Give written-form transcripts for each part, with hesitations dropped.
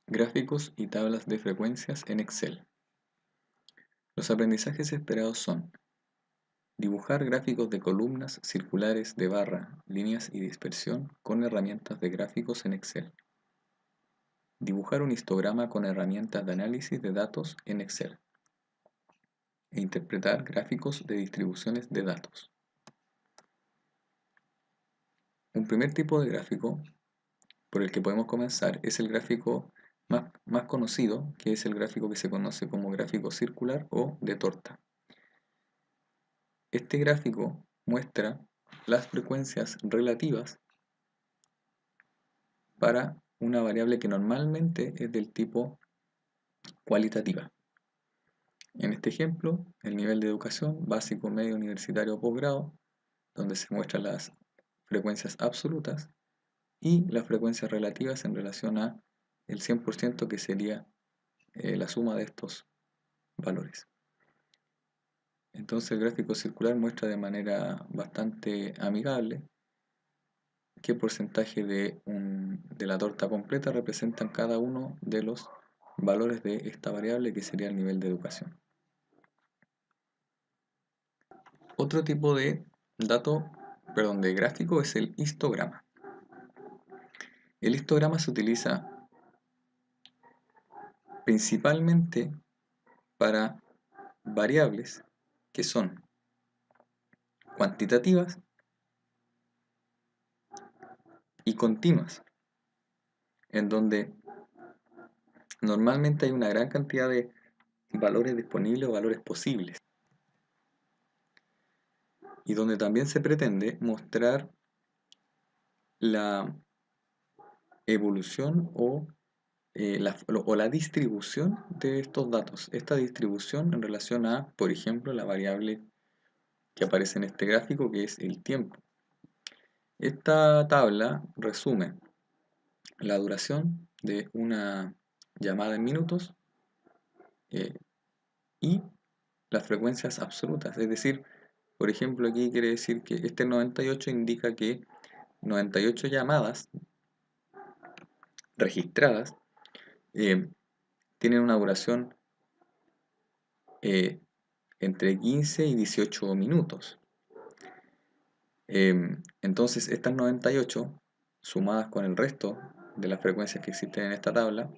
Gráficos y tablas de frecuencias en Excel. Los aprendizajes esperados son: dibujar gráficos de columnas, circulares, de barra, líneas y dispersión con herramientas de gráficos en Excel. Dibujar un histograma con herramientas de análisis de datos en Excel. E interpretar gráficos de distribuciones de datos. Un primer tipo de gráfico por el que podemos comenzar es el gráfico más conocido, que es el gráfico que se conoce como gráfico circular o de torta. Este gráfico muestra las frecuencias relativas para una variable que normalmente es del tipo cualitativa. En este ejemplo, el nivel de educación básico, medio, universitario o posgrado, donde se muestran las frecuencias absolutas y las frecuencias relativas en relación a el 100%, que sería la suma de estos valores. Entonces el gráfico circular muestra de manera bastante amigable qué porcentaje de la torta completa representan cada uno de los valores de esta variable, que sería el nivel de educación. Otro tipo de de gráfico es el histograma. El histograma se utiliza principalmente para variables que son cuantitativas y continuas, en donde normalmente hay una gran cantidad de valores disponibles o valores posibles, y donde también se pretende mostrar la evolución o la distribución de estos datos. Esta distribución en relación a, por ejemplo, la variable que aparece en este gráfico, que es el tiempo. Esta tabla resume la duración de una llamada en minutos eh, y las frecuencias absolutas. Es decir, por ejemplo, aquí quiere decir que este 98 indica que 98 llamadas registradas tienen una duración entre 15 y 18 minutos. Entonces estas 98, sumadas con el resto de las frecuencias que existen en esta tabla,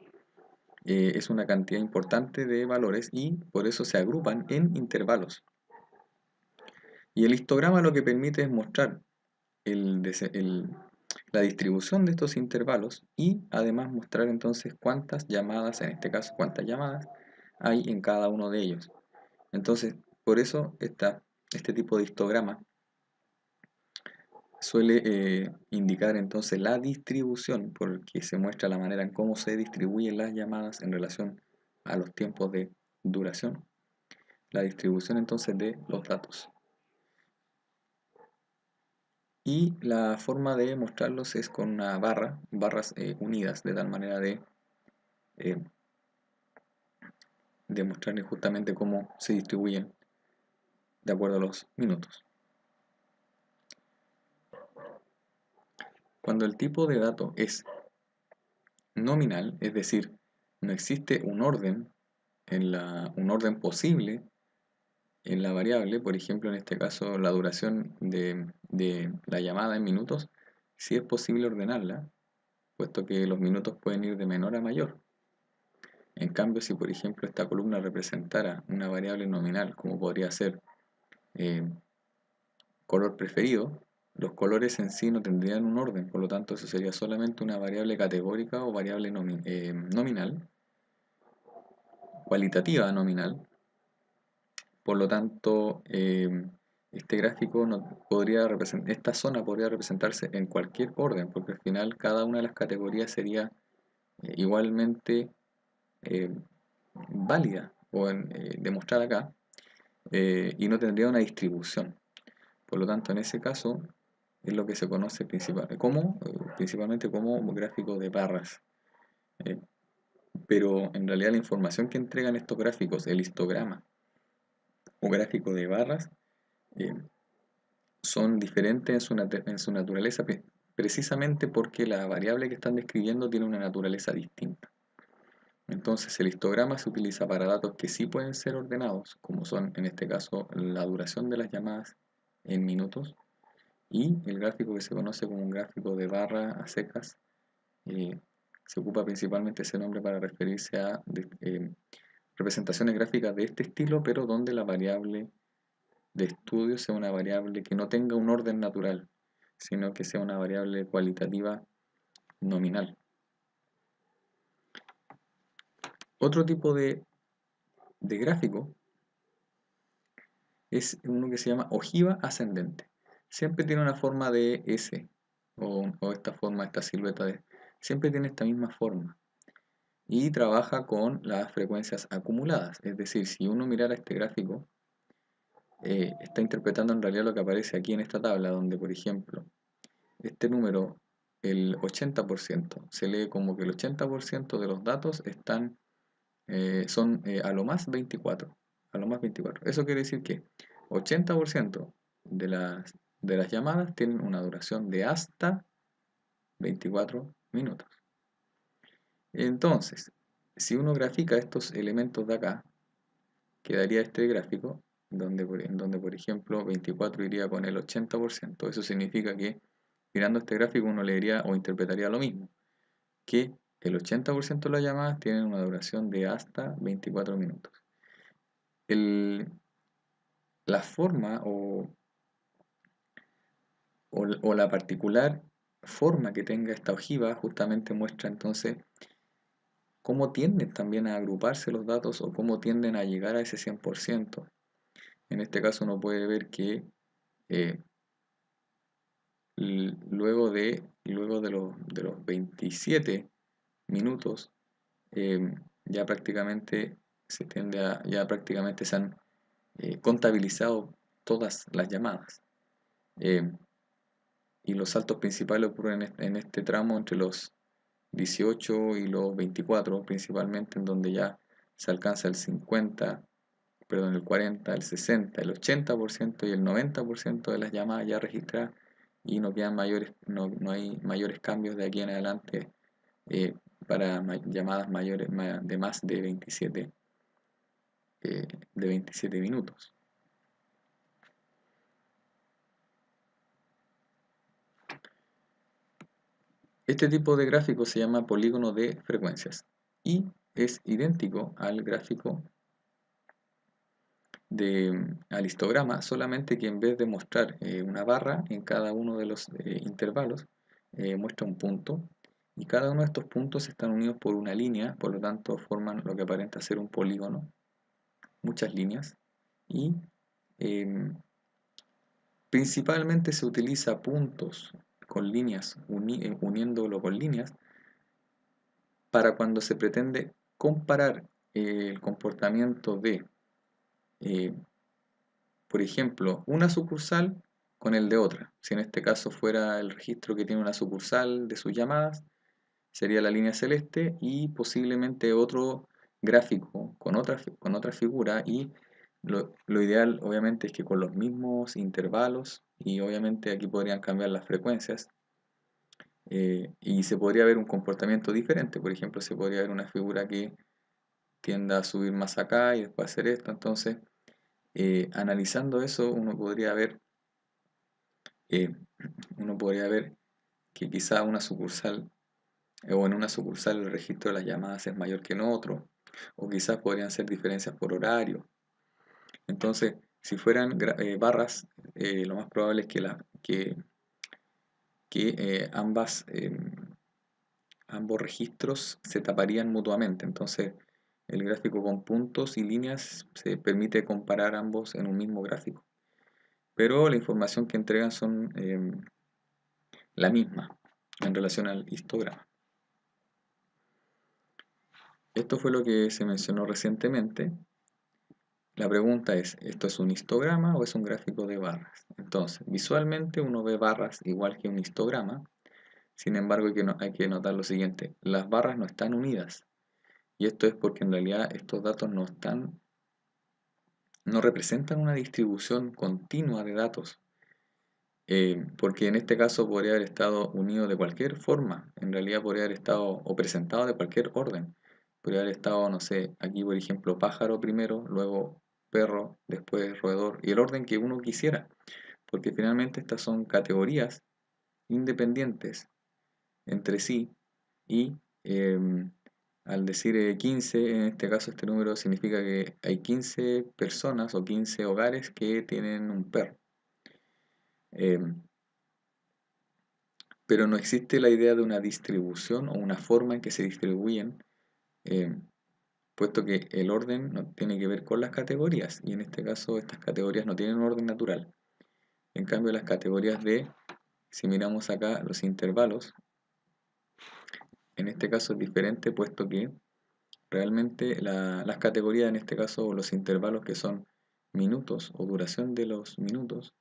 es una cantidad importante de valores, y por eso se agrupan en intervalos. Y el histograma lo que permite es mostrar la distribución de estos intervalos, y además mostrar entonces cuántas llamadas, en este caso cuántas llamadas hay en cada uno de ellos. Entonces, por eso este tipo de histograma suele indicar entonces la distribución, porque se muestra la manera en cómo se distribuyen las llamadas en relación a los tiempos de duración, la distribución entonces de los datos. Y la forma de mostrarlos es con una barras unidas, de tal manera eh, de mostrarles justamente cómo se distribuyen de acuerdo a los minutos. Cuando el tipo de dato es nominal, es decir, no existe un orden posible en la variable, por ejemplo, en este caso la duración de la llamada en minutos, sí es posible ordenarla, puesto que los minutos pueden ir de menor a mayor. En cambio, si por ejemplo esta columna representara una variable nominal, como podría ser eh, color preferido, los colores en sí no tendrían un orden, por lo tanto eso sería solamente una variable categórica o variable nominal, cualitativa nominal. Por lo tanto, este gráfico esta zona podría representarse en cualquier orden, porque al final cada una de las categorías sería igualmente eh, válida o demostrada acá, y no tendría una distribución. Por lo tanto, en ese caso es lo que se conoce principalmente como gráfico de barras. Pero en realidad la información que entregan estos gráficos, el histograma o gráfico de barras, eh, son diferentes en su naturaleza, precisamente porque la variable que están describiendo tiene una naturaleza distinta. Entonces el histograma se utiliza para datos que sí pueden ser ordenados, como son en este caso la duración de las llamadas en minutos, y el gráfico que se conoce como un gráfico de barra a secas. Se ocupa principalmente ese nombre para referirse a representaciones gráficas de este estilo, pero donde la variable de estudio sea una variable que no tenga un orden natural, sino que sea una variable cualitativa nominal. Otro tipo de gráfico es uno que se llama ojiva ascendente. Siempre tiene una forma de S, o esta forma, esta silueta siempre tiene esta misma forma. Y trabaja con las frecuencias acumuladas. Es decir, si uno mirara este gráfico, está interpretando en realidad lo que aparece aquí en esta tabla, donde por ejemplo, este número, el 80%, se lee como que el 80% de los datos son a lo más 24. A lo más 24. Eso quiere decir que 80% de las llamadas tienen una duración de hasta 24 minutos. Entonces, si uno grafica estos elementos de acá, quedaría este gráfico en donde por ejemplo 24 iría con el 80%. Eso significa que mirando este gráfico uno leería o interpretaría lo mismo, que el 80% de las llamadas tienen una duración de hasta 24 minutos. La forma o la particular forma que tenga esta ojiva justamente muestra entonces cómo tienden también a agruparse los datos o cómo tienden a llegar a ese 100%. En este caso uno puede ver que eh, luego de los 27 minutos ya prácticamente ya prácticamente se han contabilizado todas las llamadas. Y los saltos principales ocurren en este tramo entre los 18 y los 24 principalmente, en donde ya se alcanza el 50, perdón, el 40, el 60, el 80% y el 90% de las llamadas ya registradas, y no hay mayores cambios de aquí en adelante para llamadas mayores de más de 27 minutos. Este tipo de gráfico se llama polígono de frecuencias y es idéntico al gráfico al histograma, solamente que en vez de mostrar una barra en cada uno de los intervalos, muestra un punto, y cada uno de estos puntos están unidos por una línea, por lo tanto forman lo que aparenta ser un polígono, muchas líneas, y principalmente se utiliza puntos con líneas, uniéndolo con líneas, para cuando se pretende comparar el comportamiento de por ejemplo, una sucursal con el de otra. Si en este caso fuera el registro que tiene una sucursal de sus llamadas, sería la línea celeste, y posiblemente otro gráfico con otra figura, y lo ideal obviamente es que con los mismos intervalos, y obviamente aquí podrían cambiar las frecuencias, y se podría ver un comportamiento diferente. Por ejemplo, se podría ver una figura que tienda a subir más acá y después hacer esto. Entonces, analizando eso, eh, uno podría ver que quizá una sucursal o en una sucursal el registro de las llamadas es mayor que en otro, o quizás podrían ser diferencias por horario. Entonces, si fueran barras, lo más probable es que ambos registros se taparían mutuamente. Entonces, el gráfico con puntos y líneas se permite comparar ambos en un mismo gráfico, pero la información que entregan son la misma en relación al histograma. Esto fue lo que se mencionó recientemente. La pregunta es, ¿esto es un histograma o es un gráfico de barras? Entonces, visualmente uno ve barras igual que un histograma. Sin embargo, hay que notar lo siguiente: las barras no están unidas. Y esto es porque en realidad estos datos no representan una distribución continua de datos. Porque en este caso podría haber estado unido de cualquier forma. En realidad podría haber estado o presentado de cualquier orden. Podría haber estado, no sé, aquí por ejemplo pájaro primero, luego perro, después roedor, y el orden que uno quisiera, porque finalmente estas son categorías independientes entre sí y al decir 15, en este caso este número significa que hay 15 personas o 15 hogares que tienen un perro. Pero no existe la idea de una distribución o una forma en que se distribuyen, puesto que el orden no tiene que ver con las categorías, y en este caso estas categorías no tienen un orden natural. En cambio las categorías si miramos acá los intervalos, en este caso es diferente, puesto que realmente las categorías, en este caso los intervalos que son minutos o duración de los minutos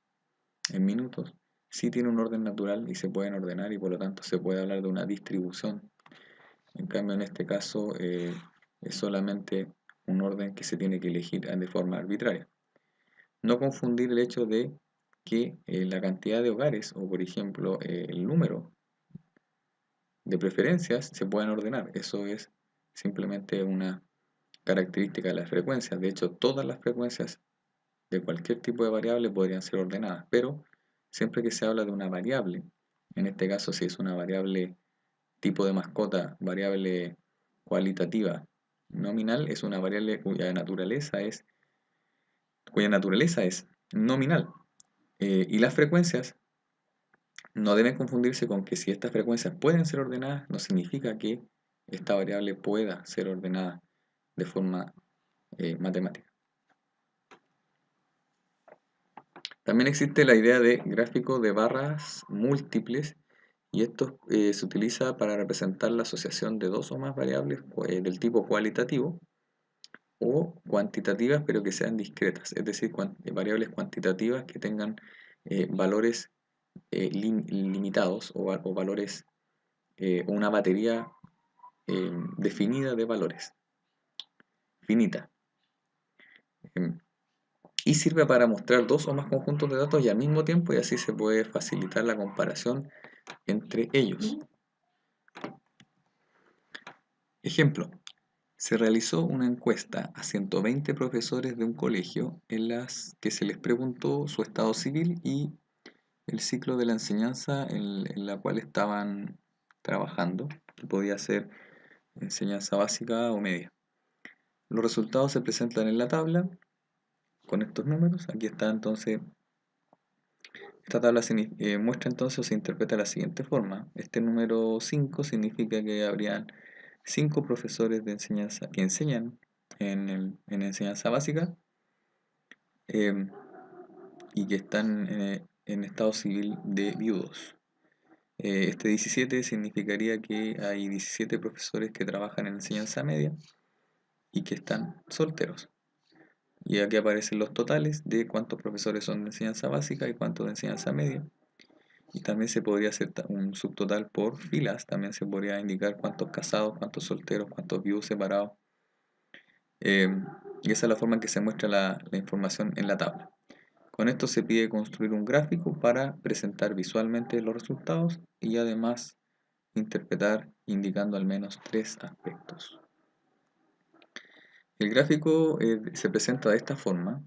en minutos, sí tiene un orden natural y se pueden ordenar, y por lo tanto se puede hablar de una distribución. En cambio en este caso es solamente un orden que se tiene que elegir de forma arbitraria. No confundir el hecho de que la cantidad de hogares o por ejemplo el número de preferencias se puedan ordenar. Eso es simplemente una característica de las frecuencias. De hecho, todas las frecuencias de cualquier tipo de variable podrían ser ordenadas, pero siempre que se habla de una variable, en este caso si es una variable tipo de mascota, variable cualitativa nominal, es una variable cuya naturaleza es nominal. Y las frecuencias no deben confundirse con que si estas frecuencias pueden ser ordenadas, no significa que esta variable pueda ser ordenada de forma matemática. También existe la idea de gráfico de barras múltiples, y esto se utiliza para representar la asociación de dos o más variables del tipo cualitativo o cuantitativas, pero que sean discretas, es decir, variables cuantitativas que tengan valores limitados o valores o una batería definida de valores, finita. Y sirve para mostrar dos o más conjuntos de datos y al mismo tiempo, y así se puede facilitar la comparación entre ellos. Ejemplo, se realizó una encuesta a 120 profesores de un colegio en las que se les preguntó su estado civil y el ciclo de la enseñanza en la cual estaban trabajando, que podía ser enseñanza básica o media. Los resultados se presentan en la tabla con estos números. Aquí está entonces, esta tabla muestra entonces o se interpreta de la siguiente forma. Este número 5 significa que habrían 5 profesores de enseñanza que enseñan en enseñanza básica y que están en estado civil de viudos. Este 17 significaría que hay 17 profesores que trabajan en enseñanza media y que están solteros. Y aquí aparecen los totales de cuántos profesores son de enseñanza básica y cuántos de enseñanza media. Y también se podría hacer un subtotal por filas. También se podría indicar cuántos casados, cuántos solteros, cuántos viudos separados. Y esa es la forma en que se muestra la información en la tabla. Con esto se pide construir un gráfico para presentar visualmente los resultados y además interpretar indicando al menos 3 aspectos. El gráfico se presenta de esta forma.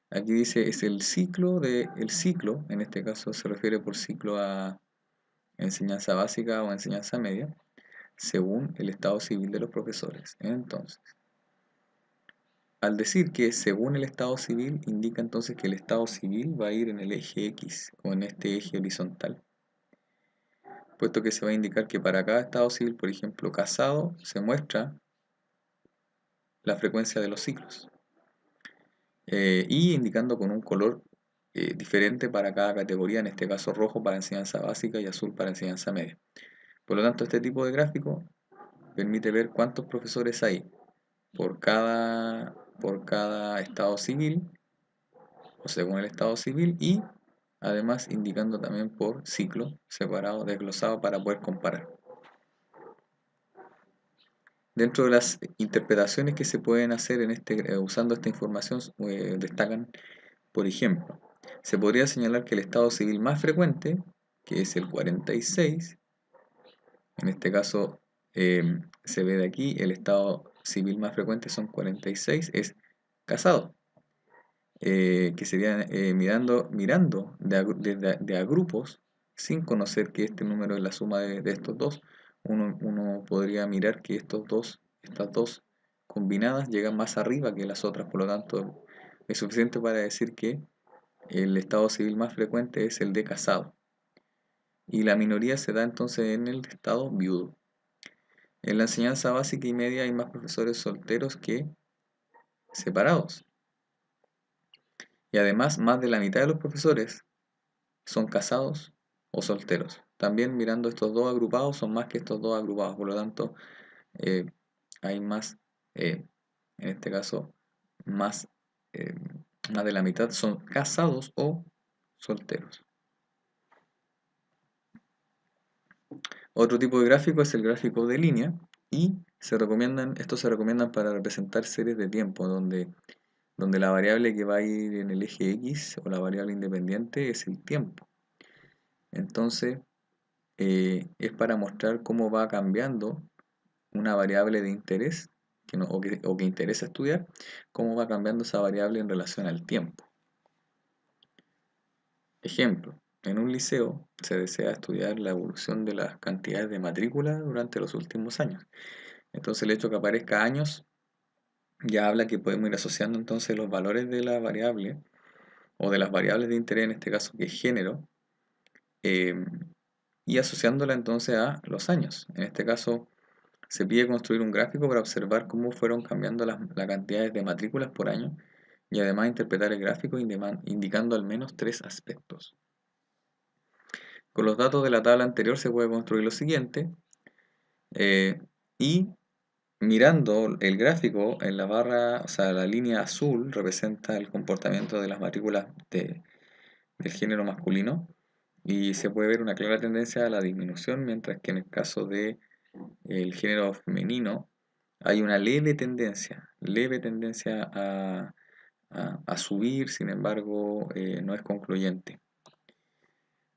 Aquí dice es el ciclo en este caso se refiere por ciclo a enseñanza básica o enseñanza media, según el estado civil de los profesores. Entonces, al decir que según el estado civil, indica entonces que el estado civil va a ir en el eje X o en este eje horizontal, puesto que se va a indicar que para cada estado civil, por ejemplo, casado, se muestra la frecuencia de los ciclos. Y indicando con un color diferente para cada categoría, en este caso rojo para enseñanza básica y azul para enseñanza media. Por lo tanto, este tipo de gráfico permite ver cuántos profesores hay por cada estado civil o según el estado civil, y además indicando también por ciclo separado, desglosado, para poder comparar. Dentro de las interpretaciones que se pueden hacer usando esta información destacan, por ejemplo, se podría señalar que el estado civil más frecuente, que es el 46, en este caso se ve de aquí, el estado civil más frecuente son 46, es casado, que sería mirando de a grupos, sin conocer que este número es la suma de estos dos, uno podría mirar que estas dos combinadas llegan más arriba que las otras, por lo tanto es suficiente para decir que el estado civil más frecuente es el de casado, y la minoría se da entonces en el estado viudo. En la enseñanza básica y media hay más profesores solteros que separados. Y además, más de la mitad de los profesores son casados o solteros. También mirando estos dos agrupados, son más que estos dos agrupados. Por lo tanto, eh, hay más, en este caso, más, eh, más de la mitad son casados o solteros. Otro tipo de gráfico es el gráfico de línea, y estos se recomiendan para representar series de tiempo, donde la variable que va a ir en el eje X o la variable independiente es el tiempo. Entonces, es para mostrar cómo va cambiando una variable de interés o que interesa estudiar, cómo va cambiando esa variable en relación al tiempo. Ejemplo, en un liceo se desea estudiar la evolución de las cantidades de matrícula durante los últimos años. Entonces el hecho que aparezca años ya habla que podemos ir asociando entonces los valores de la variable o de las variables de interés, en este caso que es género, y asociándola entonces a los años. En este caso se pide construir un gráfico para observar cómo fueron cambiando las cantidades de matrículas por año, y además interpretar el gráfico indicando al menos tres aspectos. Con los datos de la tabla anterior se puede construir lo siguiente, y mirando el gráfico en la barra, o sea, la línea azul representa el comportamiento de las matrículas del género masculino, y se puede ver una clara tendencia a la disminución, mientras que en el caso del género femenino hay una leve tendencia a subir, sin embargo, no es concluyente.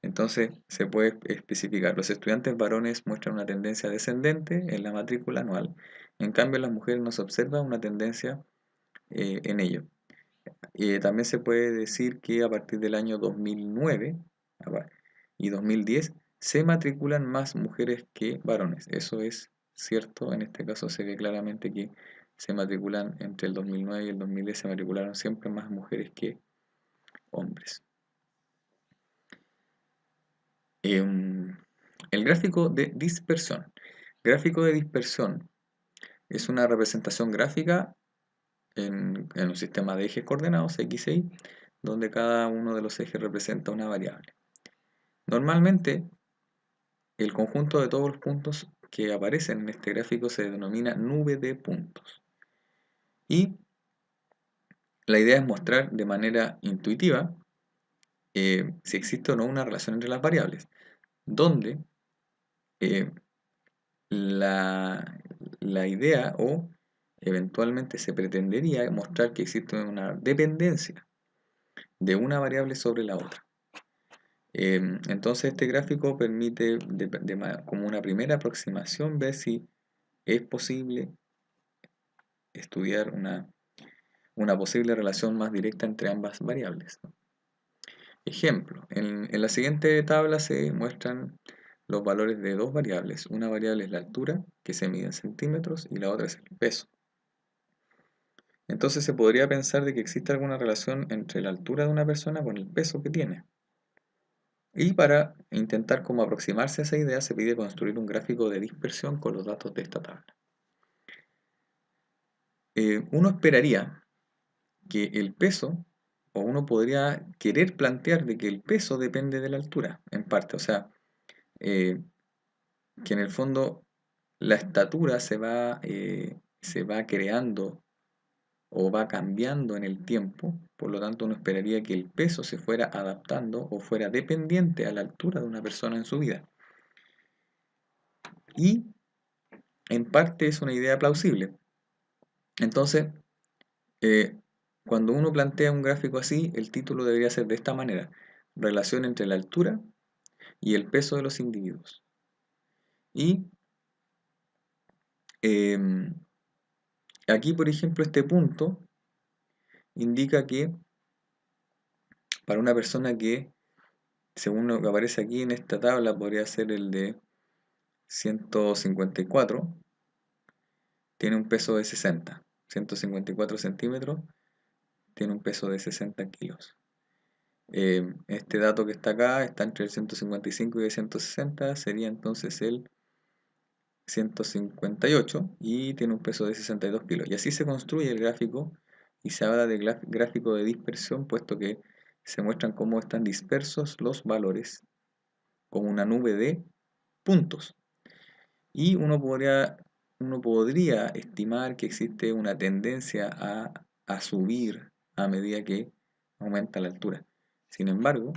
Entonces se puede especificar, los estudiantes varones muestran una tendencia descendente en la matrícula anual, en cambio en las mujeres no se observa una tendencia en ello. También se puede decir que a partir del año 2009 y 2010 se matriculan más mujeres que varones. Eso es cierto, en este caso se ve claramente que se matriculan entre el 2009 y el 2010, se matricularon siempre más mujeres que hombres. El gráfico de dispersión. Gráfico de dispersión es una representación gráfica en un sistema de ejes coordenados X e Y, donde cada uno de los ejes representa una variable. Normalmente, el conjunto de todos los puntos que aparecen en este gráfico se denomina nube de puntos. Y la idea es mostrar de manera intuitiva si existe o no una relación entre las variables, donde la idea o eventualmente se pretendería mostrar que existe una dependencia de una variable sobre la otra. Entonces este gráfico permite como una primera aproximación ver si es posible estudiar una posible relación más directa entre ambas variables, ¿no? Ejemplo, en la siguiente tabla se muestran los valores de dos variables. Una variable es la altura, que se mide en centímetros, y la otra es el peso. Entonces se podría pensar de que existe alguna relación entre la altura de una persona con el peso que tiene. Y para intentar como aproximarse a esa idea se pide construir un gráfico de dispersión con los datos de esta tabla. Uno esperaría que el peso, o uno podría querer plantear de que el peso depende de la altura, en parte. O sea, que en el fondo la estatura se va creando o va cambiando en el tiempo, por lo tanto uno esperaría que el peso se fuera adaptando o fuera dependiente a la altura de una persona en su vida. Y en parte es una idea plausible. Entonces, cuando uno plantea un gráfico así, el título debería ser de esta manera: relación entre la altura y el peso de los individuos. Y Aquí, por ejemplo, este punto indica que para una persona que, según lo que aparece aquí en esta tabla, podría ser el de 154, tiene un peso de 60. 154 centímetros, tiene un peso de 60 kilos. Este dato que está acá está entre el 155 y el 160, sería entonces el 158 y tiene un peso de 62 kilos. Y así se construye el gráfico y se habla de gráfico de dispersión, puesto que se muestran cómo están dispersos los valores como una nube de puntos. Y uno podría estimar que existe una tendencia a subir a medida que aumenta la altura. Sin embargo,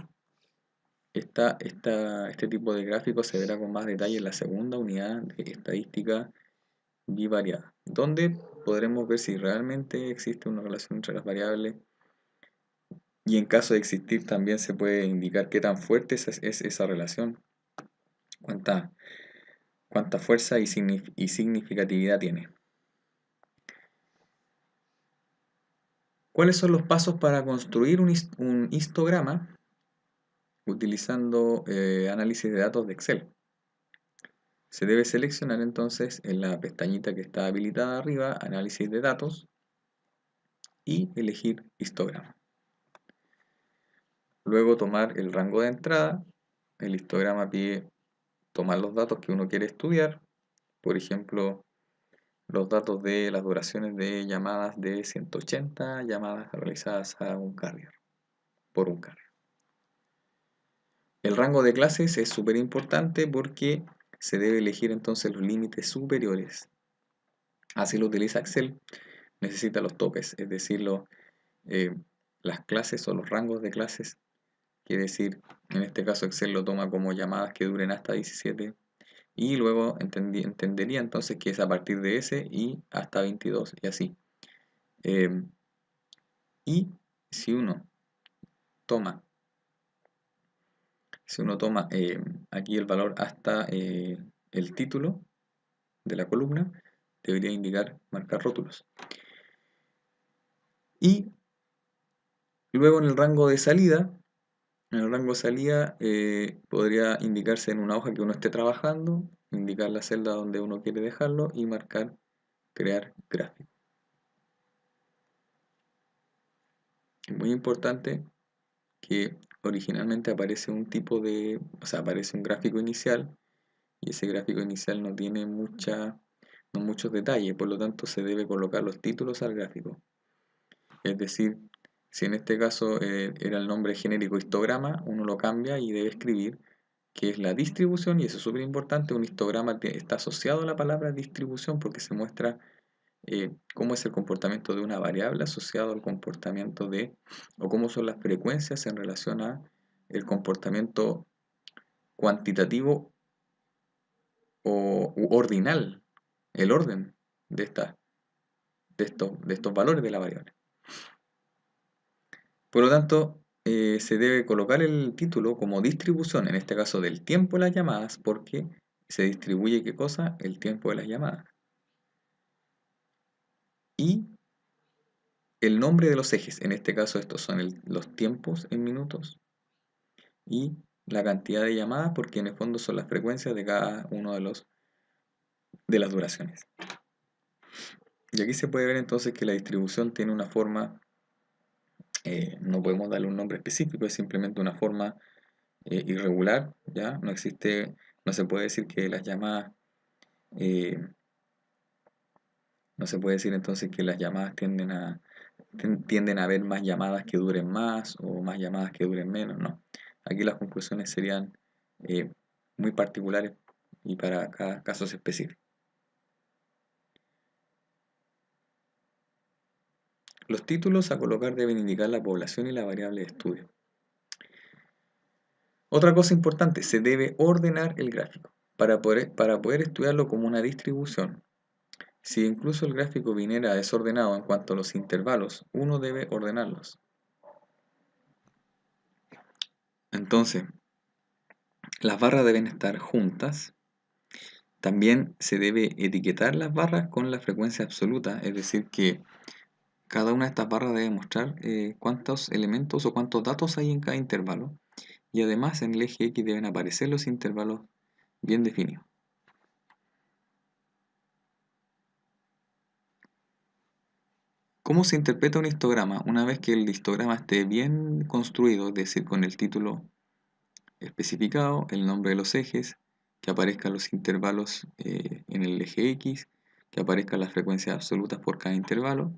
este tipo de gráfico se verá con más detalle en la segunda unidad de estadística bivariada, donde podremos ver si realmente existe una relación entre las variables y en caso de existir también se puede indicar qué tan fuerte es esa relación, cuánta fuerza y significatividad tiene. ¿Cuáles son los pasos para construir un histograma utilizando análisis de datos de Excel? Se debe seleccionar entonces en la pestañita que está habilitada arriba, análisis de datos, y elegir histograma. Luego tomar el rango de entrada. El histograma pide tomar los datos que uno quiere estudiar, por ejemplo, los datos de las duraciones de llamadas de 180 llamadas realizadas a un carrier, por un carrier. El rango de clases es súper importante porque se debe elegir entonces los límites superiores. Así lo utiliza Excel. Necesita los topes, es decir, las clases o los rangos de clases. Quiere decir, en este caso Excel lo toma como llamadas que duren hasta 17 y luego entendería entonces que es a partir de ese y hasta 22 y así. Y si uno toma aquí el valor hasta el título de la columna, debería marcar rótulos. Y luego en el rango de salida, podría indicarse en una hoja que uno esté trabajando, indicar la celda donde uno quiere dejarlo y marcar crear gráfico. Es muy importante que originalmente aparece aparece un gráfico inicial y ese gráfico inicial no tiene muchos detalles, por lo tanto se debe colocar los títulos al gráfico. Es decir, si en este caso era el nombre genérico histograma, uno lo cambia y debe escribir qué es la distribución, y eso es súper importante. Un histograma está asociado a la palabra distribución porque se muestra cómo es el comportamiento de una variable asociado al comportamiento o cómo son las frecuencias en relación a el comportamiento cuantitativo u ordinal, el orden de estos valores de la variable. Por lo tanto, se debe colocar el título como distribución, en este caso del tiempo de las llamadas, porque se distribuye ¿qué cosa? El tiempo de las llamadas. Y el nombre de los ejes, en este caso estos son los tiempos en minutos y la cantidad de llamadas, porque en el fondo son las frecuencias de cada uno de las duraciones. Y aquí se puede ver entonces que la distribución tiene una forma, no podemos darle un nombre específico, es simplemente una forma irregular, ¿ya? No se puede decir que las llamadas, no se puede decir entonces que las llamadas tienden a haber más llamadas que duren más o más llamadas que duren menos, no. Aquí las conclusiones serían muy particulares y para cada caso específico. Los títulos a colocar deben indicar la población y la variable de estudio. Otra cosa importante, se debe ordenar el gráfico para poder estudiarlo como una distribución. Si incluso el gráfico viniera desordenado en cuanto a los intervalos, uno debe ordenarlos. Entonces, las barras deben estar juntas, También se debe etiquetar las barras con la frecuencia absoluta, es decir, que cada una de estas barras debe mostrar cuántos elementos o cuántos datos hay en cada intervalo. Y además en el eje X deben aparecer los intervalos bien definidos. ¿Cómo se interpreta un histograma? Una vez que el histograma esté bien construido, es decir, con el título especificado, el nombre de los ejes, que aparezcan los intervalos en el eje X, que aparezcan las frecuencias absolutas por cada intervalo.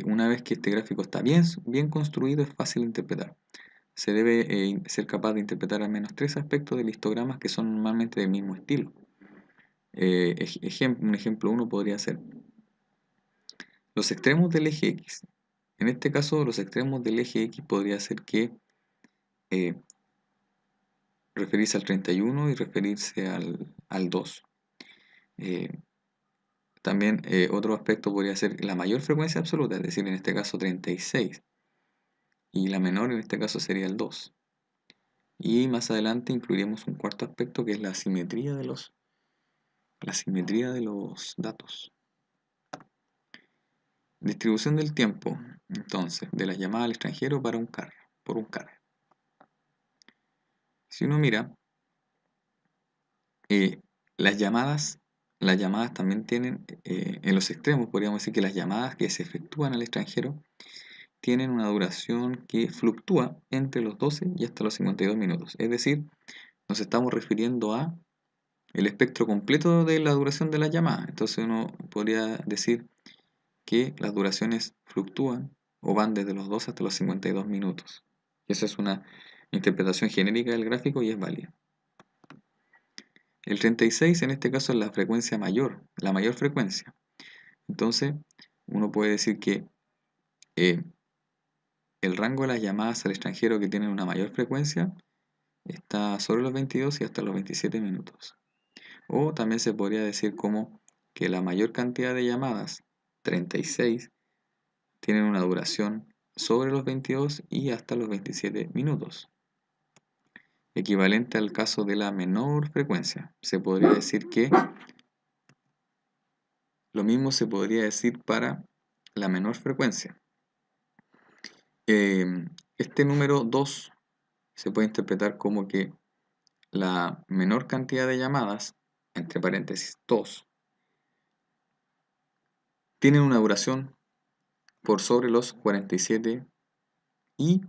Una vez que este gráfico está bien construido, es fácil de interpretar. Se debe ser capaz de interpretar al menos 3 aspectos del histograma que son normalmente del mismo estilo. Un ejemplo 1 podría ser los extremos del eje X. En este caso, los extremos del eje X podría ser que referirse al 31 y referirse al 2. También otro aspecto podría ser la mayor frecuencia absoluta, es decir, en este caso 36. Y la menor en este caso sería el 2. Y más adelante incluiremos un cuarto aspecto que es la simetría de los datos. Distribución del tiempo, entonces, de las llamadas al extranjero por un carrier. Si uno mira, las llamadas también tienen, en los extremos podríamos decir que las llamadas que se efectúan al extranjero tienen una duración que fluctúa entre los 12 y hasta los 52 minutos. Es decir, nos estamos refiriendo a el espectro completo de la duración de la llamada. Entonces uno podría decir que las duraciones fluctúan o van desde los 12 hasta los 52 minutos. Y esa es una interpretación genérica del gráfico y es válida. El 36 en este caso es la frecuencia mayor, la mayor frecuencia. Entonces uno puede decir que el rango de las llamadas al extranjero que tienen una mayor frecuencia está sobre los 22 y hasta los 27 minutos. O también se podría decir como que la mayor cantidad de llamadas, 36, tienen una duración sobre los 22 y hasta los 27 minutos. Equivalente al caso de la menor frecuencia. Se podría decir que lo mismo se podría decir para la menor frecuencia. Este número 2 se puede interpretar como que la menor cantidad de llamadas, entre paréntesis 2, tienen una duración por sobre los 47 y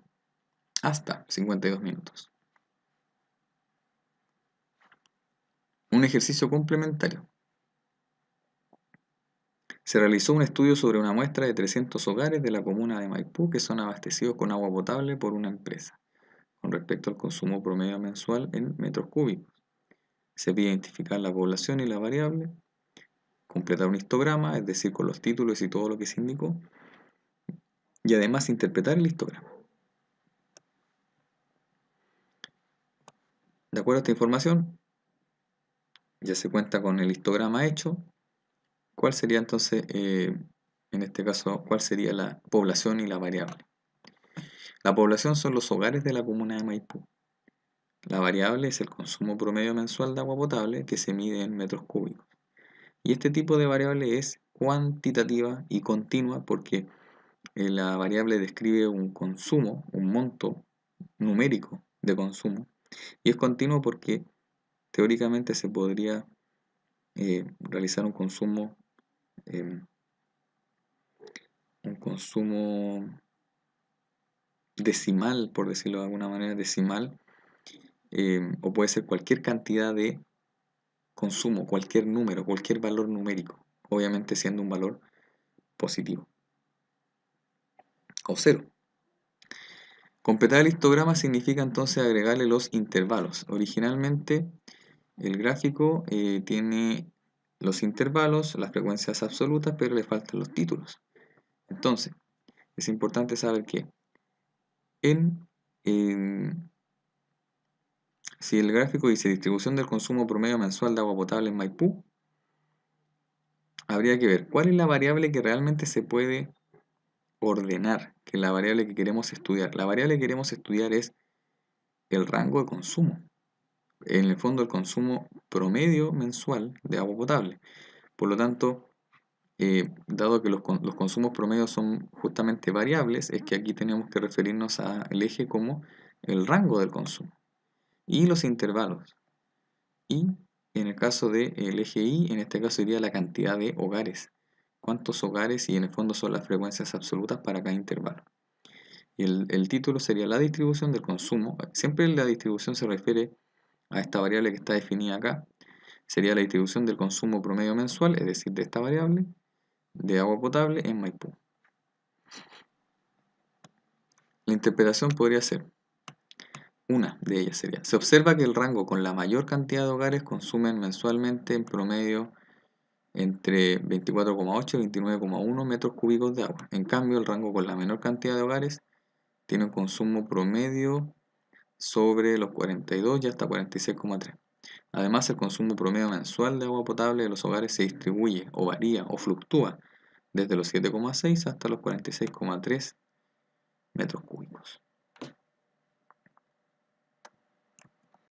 hasta 52 minutos. Un ejercicio complementario. Se realizó un estudio sobre una muestra de 300 hogares de la comuna de Maipú que son abastecidos con agua potable por una empresa, con respecto al consumo promedio mensual en metros cúbicos. Se pide identificar la población y la variable, completar un histograma, es decir, con los títulos y todo lo que se indicó, y además interpretar el histograma. De acuerdo a esta información, ya se cuenta con el histograma hecho. ¿Cuál sería entonces, en este caso, cuál sería la población y la variable? La población son los hogares de la comuna de Maipú. La variable es el consumo promedio mensual de agua potable que se mide en metros cúbicos. Y este tipo de variable es cuantitativa y continua porque la variable describe un consumo, un monto numérico de consumo. Y es continuo porque teóricamente se podría realizar un consumo decimal, por decirlo de alguna manera, decimal, o puede ser cualquier cantidad de consumo, cualquier número, cualquier valor numérico, obviamente siendo un valor positivo o cero. Completar el histograma significa entonces agregarle los intervalos. Originalmente el gráfico tiene los intervalos, las frecuencias absolutas, pero le faltan los títulos. Entonces, es importante saber que si el gráfico dice distribución del consumo promedio mensual de agua potable en Maipú, habría que ver cuál es la variable que realmente se puede ordenar, que es la variable que queremos estudiar. La variable que queremos estudiar es el rango de consumo. en el fondo el consumo promedio mensual de agua potable. Por lo tanto, dado que los consumos promedios son justamente variables, es que aquí tenemos que referirnos al eje como el rango del consumo y los intervalos. Y en el caso del eje Y, en este caso sería la cantidad de hogares. ¿Cuántos hogares? Y en el fondo son las frecuencias absolutas para cada intervalo. Y el título sería la distribución del consumo. Siempre la distribución se refiere a esta variable que está definida acá. Sería la distribución del consumo promedio mensual, es decir, de esta variable, de agua potable en Maipú. La interpretación podría ser, una de ellas sería, se observa que el rango con la mayor cantidad de hogares consumen mensualmente en promedio entre 24,8 y 29,1 metros cúbicos de agua. En cambio, el rango con la menor cantidad de hogares tiene un consumo promedio sobre los 42 y hasta 46,3. Además, el consumo promedio mensual de agua potable de los hogares se distribuye o varía o fluctúa desde los 7,6 hasta los 46,3 metros cúbicos.